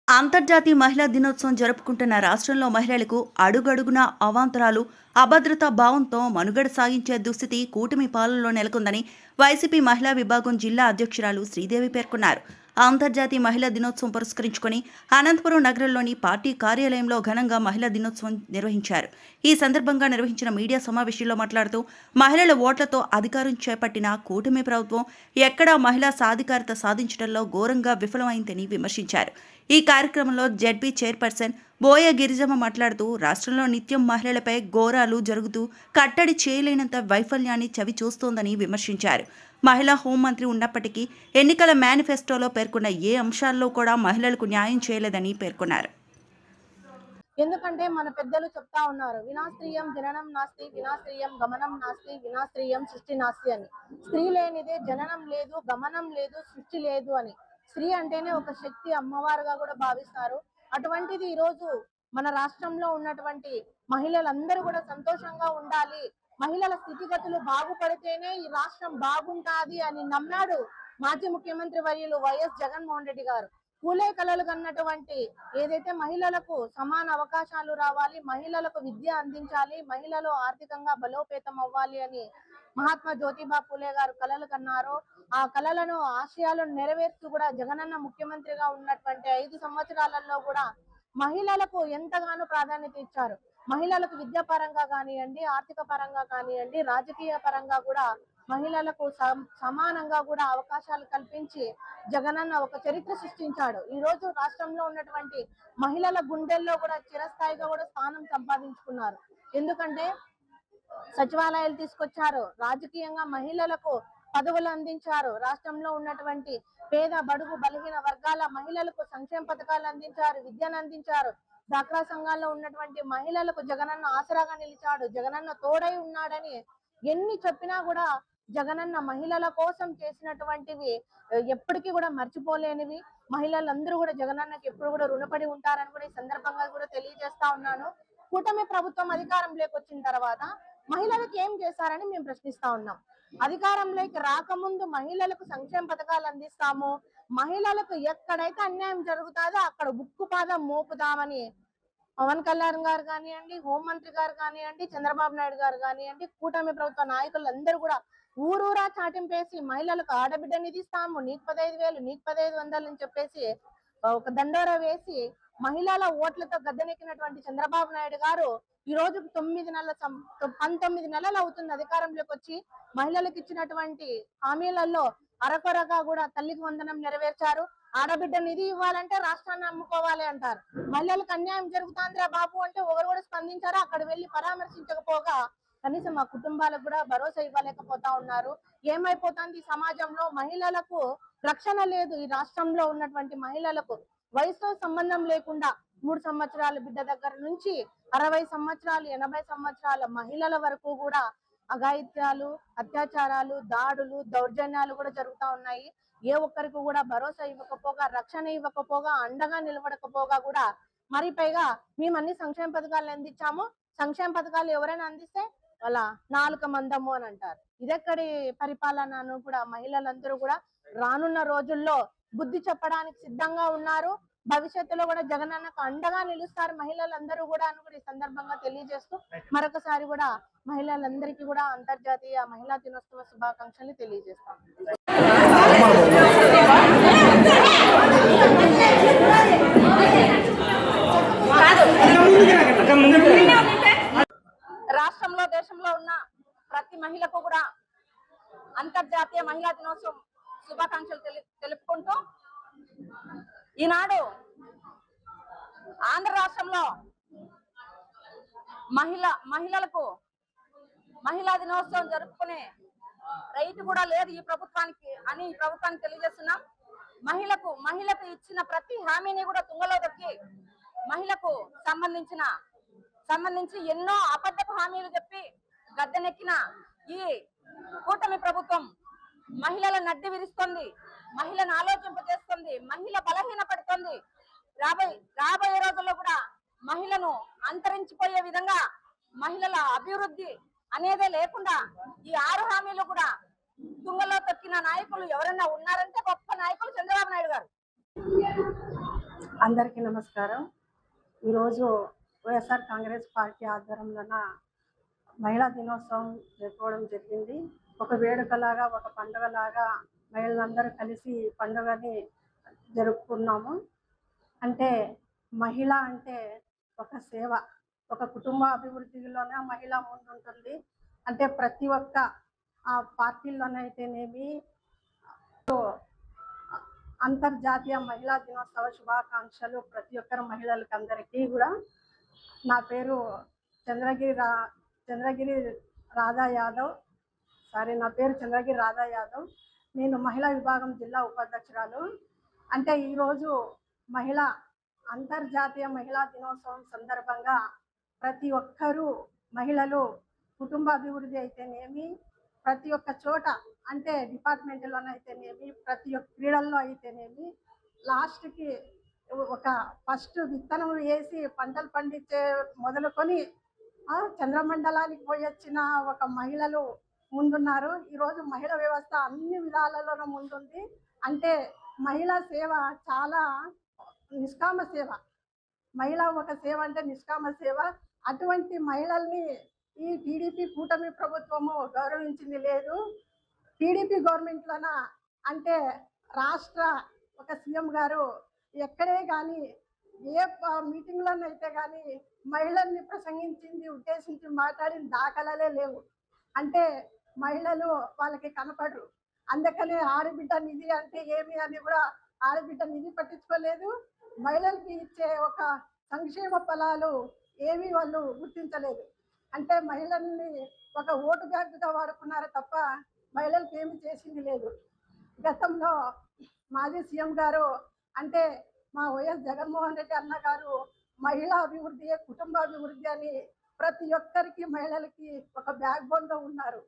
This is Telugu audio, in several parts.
అంతర్జాతీయ మహిళా దినోత్సవం జరుపుకుంటున్న రాష్ట్రంలో మహిళలకు అడుగడుగునా అవాంతరాలు, అభద్రతా భావంతో మనుగడ సాగించే దుస్థితి కూటమి పాలనలో నెలకొందని వైసీపీ మహిళా విభాగం జిల్లా అధ్యక్షురాలు శ్రీదేవి పేర్కొన్నారు. అంతర్జాతీయ మహిళా దినోత్సవం పురస్కరించుకొని అనంతపురం నగరంలోని పార్టీ కార్యాలయంలో ఘనంగా మహిళా దినోత్సవం నిర్వహించారు. ఈ సందర్భంగా నిర్వహించిన మీడియా సమావేశంలో మాట్లాడుతూ మహిళల ఓట్లతో అధికారం చేపట్టిన కూటమి ప్రభుత్వం ఎక్కడా మహిళా సాధికారత సాధించడంలో ఘోరంగా విఫలమైందని విమర్శించారు. ఈ కార్యక్రమంలో జెడ్పీ చైర్పర్సన్ బోయ గిరిజమ్మ మాట్లాడుతూ రాష్ట్రంలో నిత్యం మహిళలపై ఘోరాలు జరుగుతూ కట్టడి చేయలేనంత వైఫల్యాన్ని చవి చూస్తోందని విమర్శించారు. మహిళా హోంమంత్రి ఉన్నప్పటికీ ఎన్నికల మేనిఫెస్టోలో పేర్కొన్న ఏ అంశాల్లో కూడా మహిళలకు న్యాయం చేయలేదని పేర్కొన్నారు. ఎందుకంటే మన పెద్దలు చెప్తా ఉన్నారు, వినాస్త్రీయం జననం నాస్తి, వినాస్త్రీయం గమనం నాస్తి, వినాస్త్రీయం సృష్టి నాస్తి అని. స్త్రీ లేనిదే జననం లేదు, గమనం లేదు, సృష్టి లేదు అని. స్త్రీ అంటేనే ఒక శక్తి, అమ్మవారుగా కూడా భావిస్తారు. అటువంటిది ఈరోజు మన రాష్ట్రంలో ఉన్నటువంటి మహిళలందరూ కూడా సంతోషంగా ఉండాలి, మహిళల స్థితిగతులు బాగుపడితేనే ఈ రాష్ట్రం బాగుంటాది అని నమ్మాడు మాజీ ముఖ్యమంత్రి వర్యులు వైఎస్ జగన్మోహన్ రెడ్డి గారు. పూలే కలలు కన్నటువంటి ఏదైతే మహిళలకు సమాన అవకాశాలు రావాలి, మహిళలకు విద్య అందించాలి, మహిళలు ఆర్థికంగా బలోపేతం అవ్వాలి అని మహాత్మా జ్యోతిబా పూలే గారు కలలు కన్నారో, ఆ కలలను ఆశయాలను నెరవేర్చు కూడా జగనన్న ముఖ్యమంత్రిగా ఉన్నటువంటి 5 సంవత్సరాలలో కూడా మహిళలకు ఎంతగానో ప్రాధాన్యత ఇచ్చారు. మహిళలకు విద్యా పరంగా కానివ్వండి, ఆర్థిక పరంగా కానివ్వండి, రాజకీయ పరంగా కూడా మహిళలకు సమానంగా కూడా అవకాశాలు కల్పించి జగనన్న ఒక చరిత్ర సృష్టించాడు. ఈ రోజు రాష్ట్రంలో ఉన్నటువంటి మహిళల గుండెల్లో కూడా చిరస్థాయిగా కూడా స్థానం సంపాదించుకున్నారు. ఎందుకంటే సచివాలయాలు తీసుకొచ్చారు, రాజకీయంగా మహిళలకు పదవులు అందించారు, రాష్ట్రంలో ఉన్నటువంటి పేద బడుగు బలహీన వర్గాల మహిళలకు సంక్షేమ పథకాలు అందించారు, విద్యను అందించారు. డ్వాక్రా సంఘాల్లో ఉన్నటువంటి మహిళలకు జగనన్న ఆసరాగా నిలిచాడు, జగనన్న తోడై ఉన్నాడని ఎన్ని చెప్పినా కూడా జగనన్న మహిళల కోసం చేసినటువంటివి ఎప్పటికీ కూడా మర్చిపోలేనివి. మహిళలందరూ కూడా జగనన్నకి ఎప్పుడు కూడా రుణపడి ఉంటారని కూడా ఈ సందర్భంగా కూడా తెలియజేస్తా ఉన్నాను. కూటమి ప్రభుత్వం అధికారంలోకి వచ్చిన తర్వాత మహిళలకు ఏం చేశారని మేము ప్రశ్నిస్తా ఉన్నాం. అధికారంలోకి రాకముందు మహిళలకు సంక్షేమ పథకాలు అందిస్తాము, మహిళలకు ఎక్కడైతే అన్యాయం జరుగుతుందో అక్కడ ఉక్కుపాదం మోపుదామని పవన్ కళ్యాణ్ గారు కానివ్వండి, హోంమంత్రి గారు కానివ్వండి, చంద్రబాబు నాయుడు గారు కానివ్వండి, కూటమి ప్రభుత్వ నాయకులందరూ కూడా ఊరూరా చాటింపేసి మహిళలకు ఆడబిడ్డ నిధి ఇస్తాము, నీకు 15,000, నీకు 1500 అని చెప్పేసి ఒక దండోర వేసి మహిళల ఓట్లతో గద్దెనెక్కినటువంటి చంద్రబాబు నాయుడు గారు ఈ రోజు 19 నెలలు అవుతుంది అధికారంలోకి వచ్చి. మహిళలకు ఇచ్చినటువంటి హామీలలో అరకొరగా కూడా తల్లికి వందనం నెరవేర్చారు. ఆడబిడ్డ నిధి ఇవ్వాలంటే రాష్ట్రాన్ని అమ్ముకోవాలి అంటారు. మహిళలకు అన్యాయం జరుగుతుందిరా బాబు అంటే ఎవరు కూడా స్పందించారో, అక్కడ వెళ్ళి పరామర్శించకపోగా కనీసం మా కుటుంబాలకు కూడా భరోసా ఇవ్వలేకపోతా ఉన్నారు. ఏమైపోతుంది సమాజంలో, మహిళలకు రక్షణ లేదు. ఈ రాష్ట్రంలో ఉన్నటువంటి మహిళలకు వయసుతో సంబంధం లేకుండా 3 సంవత్సరాల బిడ్డ దగ్గర నుంచి 60 సంవత్సరాలు 80 సంవత్సరాల మహిళల వరకు కూడా అఘాయిత్యాలు, అత్యాచారాలు, దాడులు, దౌర్జన్యాలు కూడా జరుగుతూ ఉన్నాయి. ఏ ఒక్కరికి కూడా భరోసా ఇవ్వకపోగా, రక్షణ ఇవ్వకపోగా, అండగా నిలబడకపోగా కూడా మరి పైగా మేము అన్ని సంక్షేమ పథకాలు అందించాము, సంక్షేమ పథకాలు ఎవరైనా అందిస్తే వాళ్ళ నాలుక మందము అని అంటారు. ఇదెక్కడి పరిపాలనను కూడా మహిళలందరూ కూడా రానున్న రోజుల్లో బుద్ధి చెప్పడానికి సిద్ధంగా ఉన్నారు. భవిష్యత్తులో కూడా జగనన్నకు అండగా నిలుస్తారు మహిళలందరూ కూడా అని కూడా ఈ సందర్భంగా తెలియజేస్తూ మరొకసారి కూడా మహిళలందరికీ కూడా అంతర్జాతీయ మహిళా దినోత్సవ శుభాకాంక్షలు తెలియజేస్తాం. రాష్ట్రంలో దేశంలో ఉన్న ప్రతి మహిళకు కూడా అంతర్జాతీయ మహిళా దినోత్సవం శుభాకాంక్షలు తెలుపుకుంటూ, ఈనాడు ఆంధ్ర రాష్ట్రంలో మహిళలకు మహిళా దినోత్సవం జరుపుకునే రైతు కూడా లేదు ఈ ప్రభుత్వానికి తెలియజేస్తున్నాం. మహిళకు ఇచ్చిన ప్రతి హామీని కూడా తుంగలో దొక్కి మహిళకు సంబంధించి ఎన్నో అబద్ధపు హామీలు చెప్పి గద్దెనెక్కిన ఈ కూటమి ప్రభుత్వం మహిళల నడ్డి విరుస్తుంది, మహిళను ఆలోచింపజేస్తుంది, మహిళ బలహీన పడుతుంది. రాబోయే రోజుల్లో కూడా మహిళను అంతరించిపోయే విధంగా మహిళల అభివృద్ధి అనేదే లేకుండా ఈ 6 హామీలు కూడా తుంగలో తొక్కిన నాయకులు ఎవరైనా ఉన్నారంటే గొప్ప నాయకులు చంద్రబాబు నాయుడు గారు. అందరికీ నమస్కారం. ఈరోజు వైఎస్ఆర్ కాంగ్రెస్ పార్టీ ఆధ్వర్యంలోన మహిళా దినోత్సవం జరుపుకోవడం జరిగింది. ఒక వేడుకలాగా, ఒక పండుగలాగా మహిళలందరూ కలిసి పండుగని జరుపుకున్నాము. అంటే మహిళ అంటే ఒక సేవ, ఒక కుటుంబ అభివృద్ధిలోనే మహిళ ముందుంటుంది. అంటే ప్రతి ఒక్క పార్టీల్లోనైతేనేమి అంతర్జాతీయ మహిళా దినోత్సవ శుభాకాంక్షలు ప్రతి ఒక్కరు మహిళలకు అందరికీ కూడా. నా పేరు చంద్రగిరి రాధా యాదవ్. నేను మహిళా విభాగం జిల్లా ఉపాధ్యక్షురాలు. అంటే ఈరోజు అంతర్జాతీయ మహిళా దినోత్సవం సందర్భంగా ప్రతి ఒక్కరూ మహిళలు కుటుంబ అభివృద్ధి అయితేనేమి, ప్రతి ఒక్క చోట అంటే డిపార్ట్మెంట్లోనైతేనేమి, ప్రతి ఒక్క క్రీడల్లో అయితేనేమి, లాస్ట్కి ఒక ఫస్ట్ విత్తనం వేసి పంటలు పండించే మొదలుకొని చంద్రమండలానికి పోయి వచ్చిన ఒక మహిళలు ముందున్నారు. ఈరోజు మహిళా వ్యవస్థ అన్ని విధాలలో ముందుంది. అంటే మహిళా సేవ చాలా నిష్కామ సేవ. మహిళ ఒక సేవ అంటే నిష్కామ సేవ. అటువంటి మహిళల్ని ఈ టీడీపీ కూటమి ప్రభుత్వము గౌరవించింది లేదు. టీడీపీ గవర్నమెంట్లోన అంటే రాష్ట్ర ఒక సీఎం గారు ఎక్కడే కానీ ఏ మీటింగ్లోనైతే కానీ మహిళల్ని ప్రసంగించింది, ఉద్దేశించి మాట్లాడిన దాఖలాలే లేవు. అంటే మహిళలు వాళ్ళకి కనపడరు. అందుకనే ఆడబిడ్డ నిధి అంటే ఏమి అని కూడా ఆడబిడ్డ నిధి పట్టించుకోలేదు. మహిళలకి ఇచ్చే ఒక సంక్షేమ ఫలాలు ఏమీ వాళ్ళు గుర్తించలేదు. అంటే మహిళల్ని ఒక ఓటు బ్యాంకుగా వాడుకున్నారు తప్ప మహిళలకు ఏమి చేసింది లేదు. గతంలో మాజీ సీఎం గారు అంటే మా వైఎస్ జగన్మోహన్ రెడ్డి అన్న గారు మహిళా అభివృద్ధి, కుటుంబ అభివృద్ధి అని ప్రతి ఒక్కరికి మహిళలకి ఒక బ్యాక్ బోన్గా ఉన్నారు.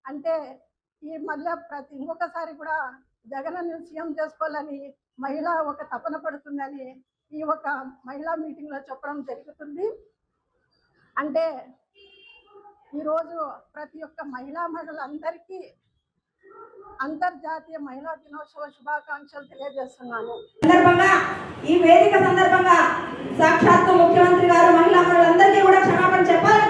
అంటే ఈ మళ్ళీ ఇంకొకసారి కూడా జగన్ సీఎం చేసుకోవాలని మహిళ ఒక తపన పడుతుందని ఈ ఒక మహిళా మీటింగ్లో చెప్పడం జరుగుతుంది. అంటే ఈరోజు ప్రతి ఒక్క మహిళలందరికీ అంతర్జాతీయ మహిళా దినోత్సవ శుభాకాంక్షలు తెలియజేస్తున్నాను. ఈ వేదిక సందర్భంగా సాక్షాత్తు ముఖ్యమంత్రి గారు మహిళలందరికీ కూడా క్షమాపణ చెప్పాలని